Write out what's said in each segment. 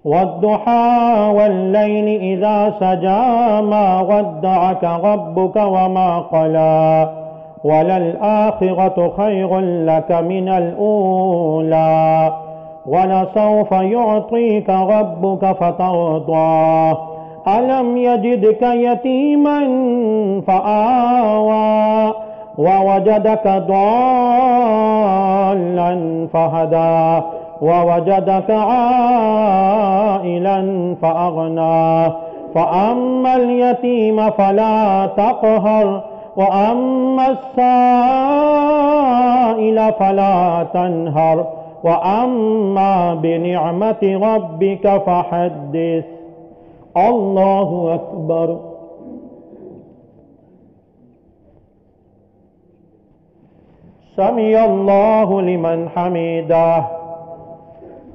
والضحى والليل إذا سجى ما ودعك ربك وما قلى وللآخرة خير لك من الأولى ولسوف يعطيك ربك فترضى ألم يجدك يتيما فآوى ووجدك ضالا فهدى ووجدك عائلا فأغنى فأما اليتيم فلا تقهر وأما السائل فلا تنهر وأما بنعمة ربك فحدث. الله أكبر. سمع الله لمن حمده.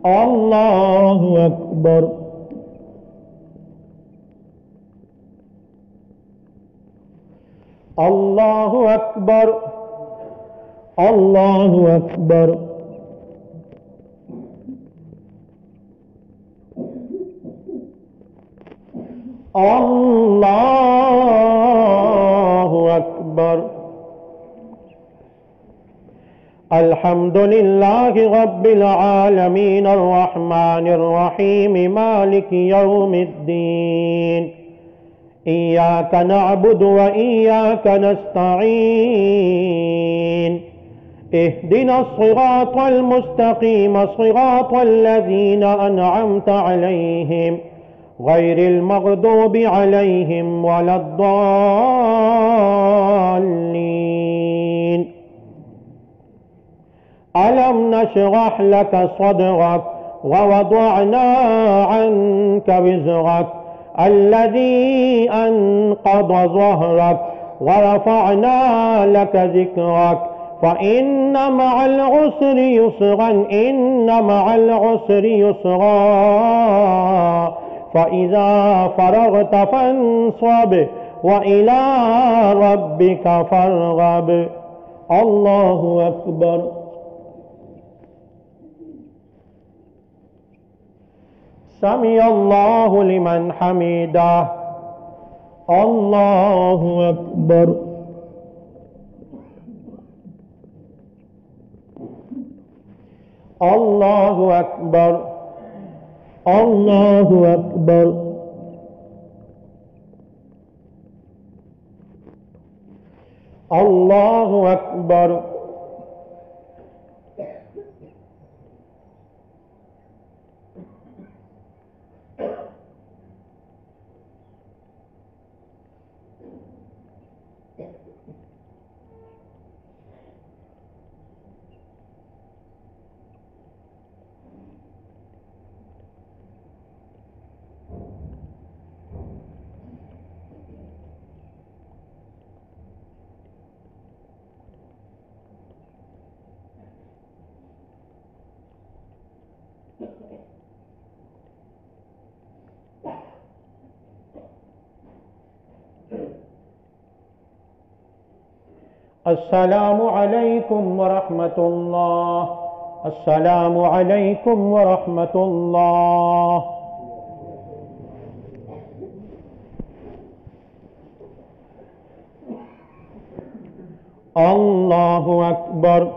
الله أكبر. الله أكبر. الله أكبر. الله أكبر. الحمد لله رب العالمين الرحمن الرحيم مالك يوم الدين إياك نعبد وإياك نستعين اهدنا الصراط المستقيم صراط الذين أنعمت عليهم غير المغضوب عليهم ولا الضالين. ألم نشرح لك صدرك ووضعنا عنك وزرك الذي أنقض ظهرك ورفعنا لك ذكرك فإن مع العسر يسرا إن مع العسر يسرا فإذا فرغت فانصب وإلى ربك فارغب. الله أكبر. سمع الله لمن حمده. الله أكبر. الله أكبر. الله أكبر. الله أكبر. السلام عليكم ورحمة الله. السلام عليكم ورحمة الله. الله أكبر.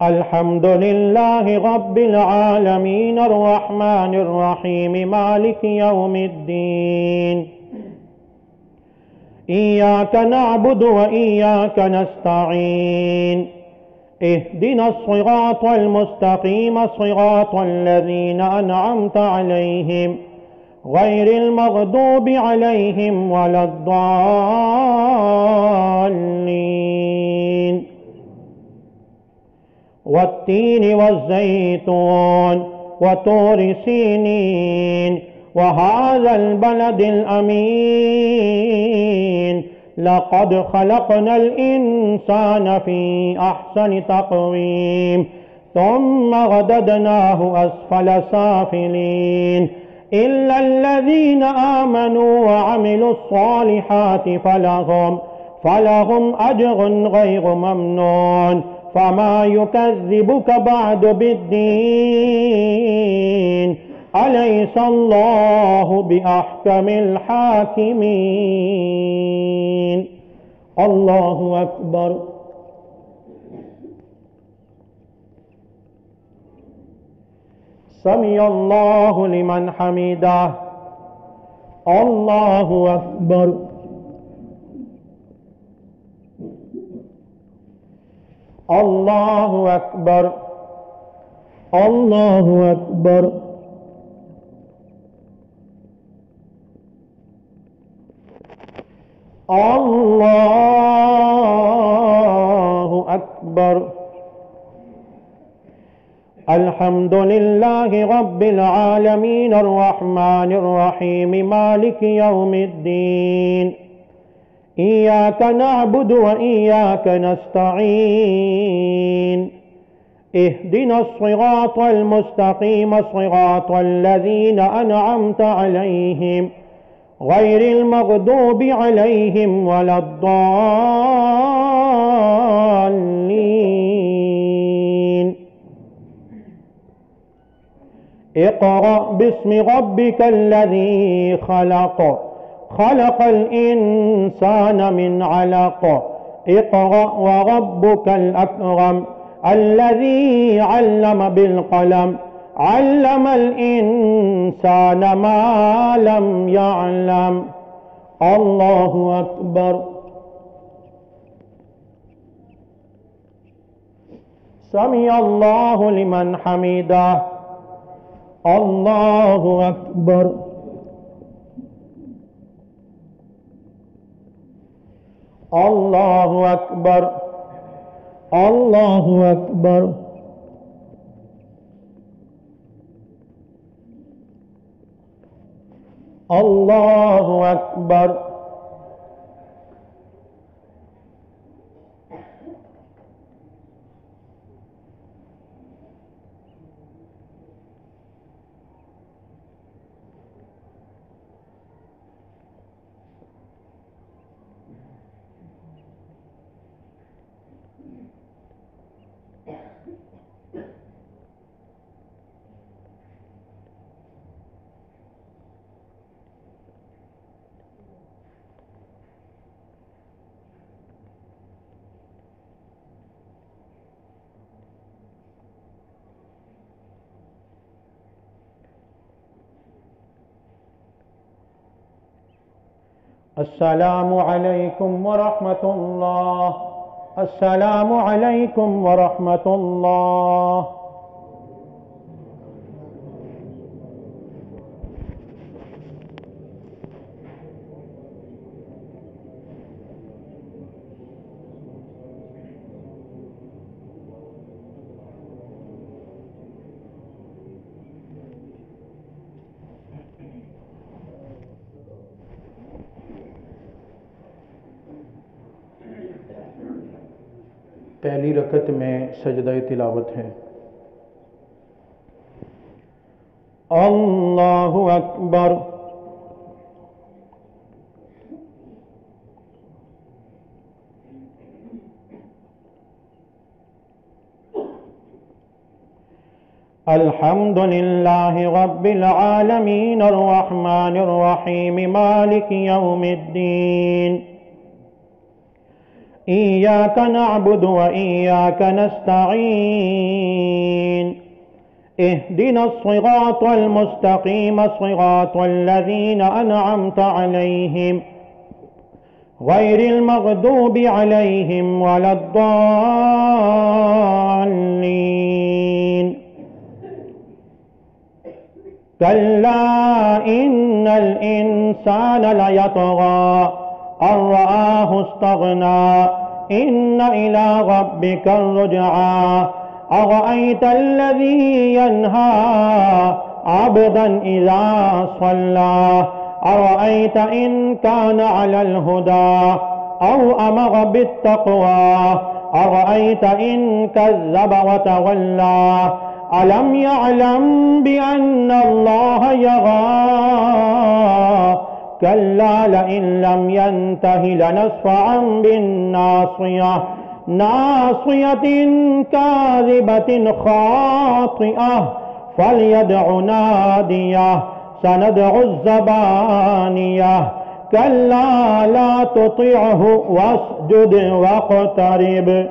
الحمد لله رب العالمين الرحمن الرحيم مالك يوم الدين إياك نعبد وإياك نستعين اهدنا الصراط المستقيم صراط الذين أنعمت عليهم غير المغضوب عليهم ولا الضالين. والتين والزيتون وطور سينين وهذا البلد الأمين لقد خلقنا الإنسان في أحسن تقويم ثم رددناه أسفل سافلين إلا الذين آمنوا وعملوا الصالحات فلهم أجر غير ممنون. فما يكذبك بعد بالدين، أليس الله بأحكم الحاكمين. الله أكبر. سمع الله لمن حمده. الله أكبر. الله أكبر. الله أكبر. الله أكبر. الحمد لله رب العالمين الرحمن الرحيم مالك يوم الدين. إياك نعبد وإياك نستعين. اهدنا الصراط المستقيم صراط الذين أنعمت عليهم غير المغضوب عليهم ولا الضالين. اقرأ باسم ربك الذي خلق الإنسان من علق. اقرأ وربك الأكرم الذي علم بالقلم علم الإنسان ما لم يعلم. الله أكبر. سمع الله لمن حمده. الله أكبر. الله أكبر. الله أكبر. الله أكبر. السلام عليكم ورحمة الله. السلام عليكم ورحمة الله. पहली रकत में सजदा तिलावत है। अल्लाहु अकबर। अल्हम्दुलिल्लाहि रब्बिल आलमीन अर्रहमानिर रहीम मालिकि यौमिद्दीन। इय्याक नअबुदु व इय्याक नस्तईन। इहदिना स्सिरातल मुस्तकीम स्सिरातल लज़ीना अनअमत अलैहिम गैरिल मग़दूबि अलैहिम वलद्दाल्लीन। कल्ला इन्नल इंसान लयतग़ा अर्रआहु इस्तग़ना इन्न इला रब्बिका रुजआ। अरअयतल्लज़ी यन्हा अब्दन इज़ा सल्ला। अरअयत इन कान अलल हुदा औ अमर बित्तक़वा। अरअयत इन कज़्ज़ब व तवल्ला। ألم يعلم بأن الله يرى كلا لئن لم ينته لنصفعا بالناصية ناصية كاذبة خاطئة فليدع ناديه سندع الزبانية كلا لا تطعه واسجد واقترب.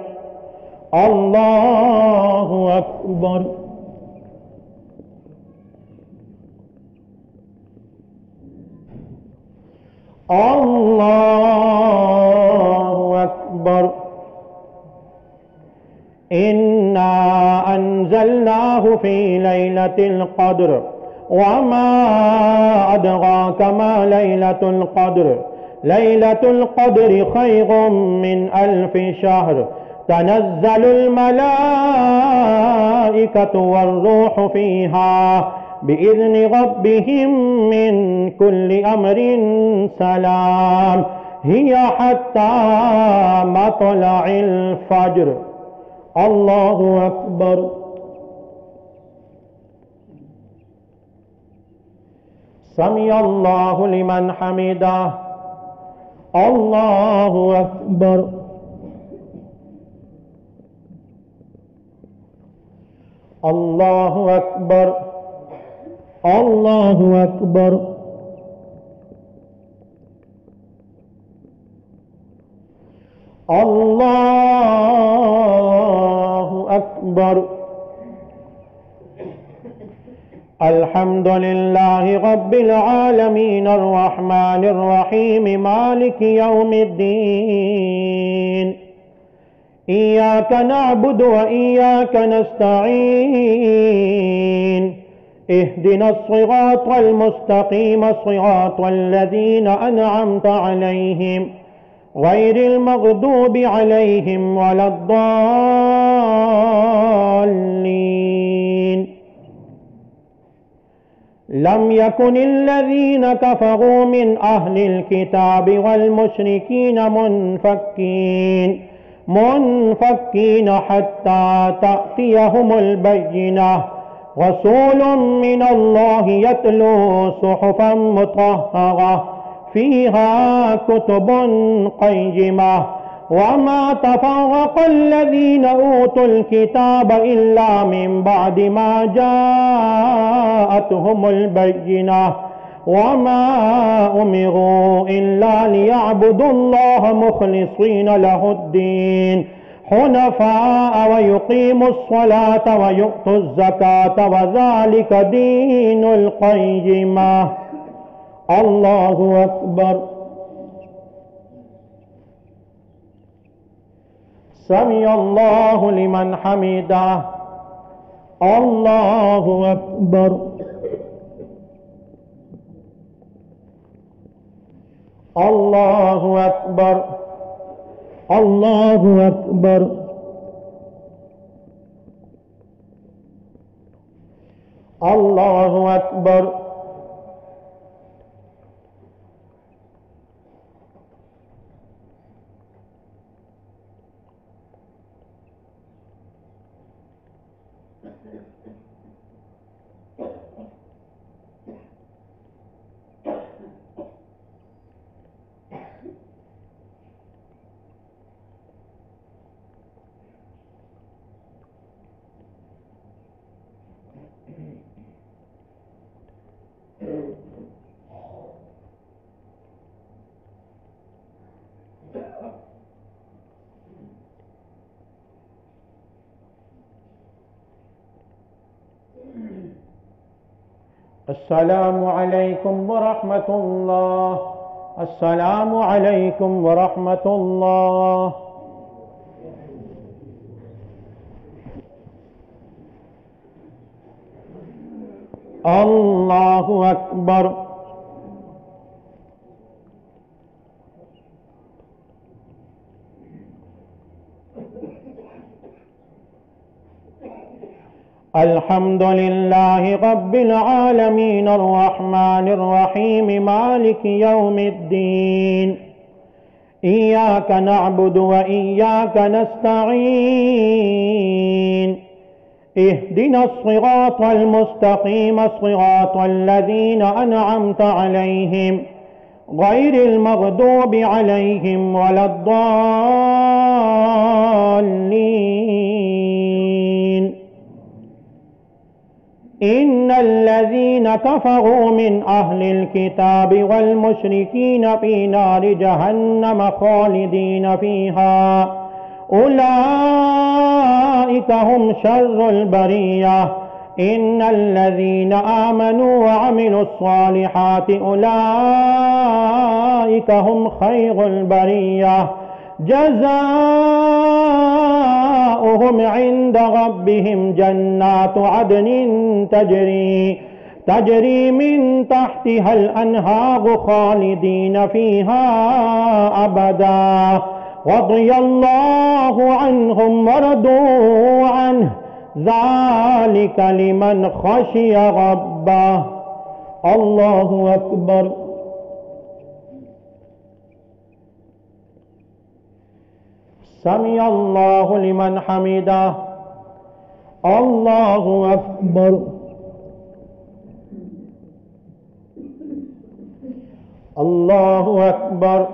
الله أكبر. الله أكبر. إنا أنزلناه في ليلة القدر وما أدراك ما ليلة القدر ليلة القدر خير من 1000 شهر تنزل الملائكة والروح فيها بإذن ربهم من كل أمر سلام هي حتى مطلع الفجر. الله أكبر. سمع الله لمن حمده. الله أكبر. الله أكبر. الله أكبر. الله أكبر. الحمد لله رب العالمين الرحمن الرحيم مالك يوم الدين إياك نعبد وإياك نستعين اهدنا الصراط المستقيم صراط الذين أنعمت عليهم غير المغضوب عليهم ولا الضالين. لم يكن الذين كفروا من أهل الكتاب والمشركين منفكين حتى تأتيهم البينة رسول من الله يتلو صحفا مطهرة فيها كتب قيمة وما تفرق الذين أوتوا الكتاب إلا من بعد ما جاءتهم البينة وما أمروا إلا ليعبدوا الله مخلصين له الدين حنفاء ويقيموا الصلاة ويؤتوا الزكاة وذلك دين القيمة. الله أكبر. سمع الله لمن حمده. الله أكبر. الله أكبر. الله أكبر. الله أكبر. السلام عليكم ورحمة الله. السلام عليكم ورحمة الله. الله أكبر. الحمد لله رب العالمين الرحمن الرحيم مالك يوم الدين إياك نعبد وإياك نستعين اهدنا الصراط المستقيم صراط الذين أنعمت عليهم غير المغضوب عليهم ولا الضالين. إن الذين كفروا من أهل الكتاب والمشركين في نار جهنم خالدين فيها أولئك هم شر البرية. إن الذين آمنوا وعملوا الصالحات أولئك هم خير البرية جزاؤهم عند ربهم جنات عدن تجري من تحتها الأنهار خالدين فيها أبدا رضي الله عنهم ورضوا عنه ذلك لمن خشي ربه. الله أكبر. سمع الله لمن حمده. الله أكبر. الله أكبر.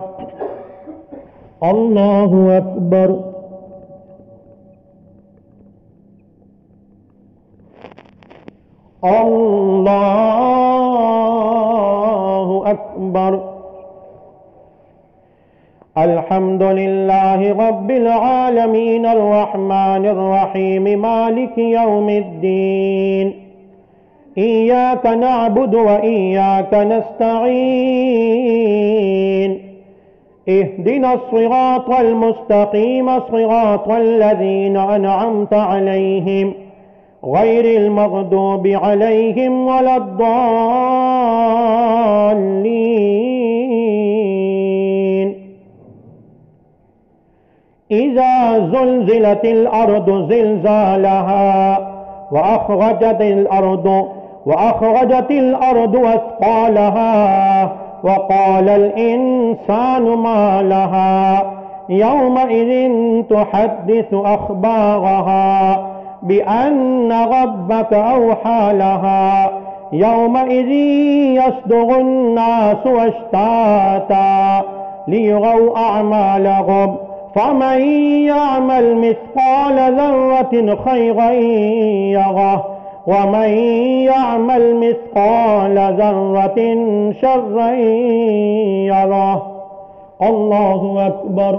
الله أكبر. الله أكبر. الحمد لله رب العالمين الرحمن الرحيم مالك يوم الدين. إياك نعبد وإياك نستعين. اهدنا الصراط المستقيم صراط الذين أنعمت عليهم غير المغضوب عليهم ولا الضالين. إذا زلزلت الأرض زلزالها وأخرجت الأرض أثقالها وقال الإنسان ما لها يومئذ تحدث أخبارها بأن ربك أوحى لها يومئذ يصدر الناس أشتاتا ليروا أعمالهم فمن يعمل مثقال ذرة خيرا يره ومن يعمل مثقال ذرة شرا يره. الله أكبر.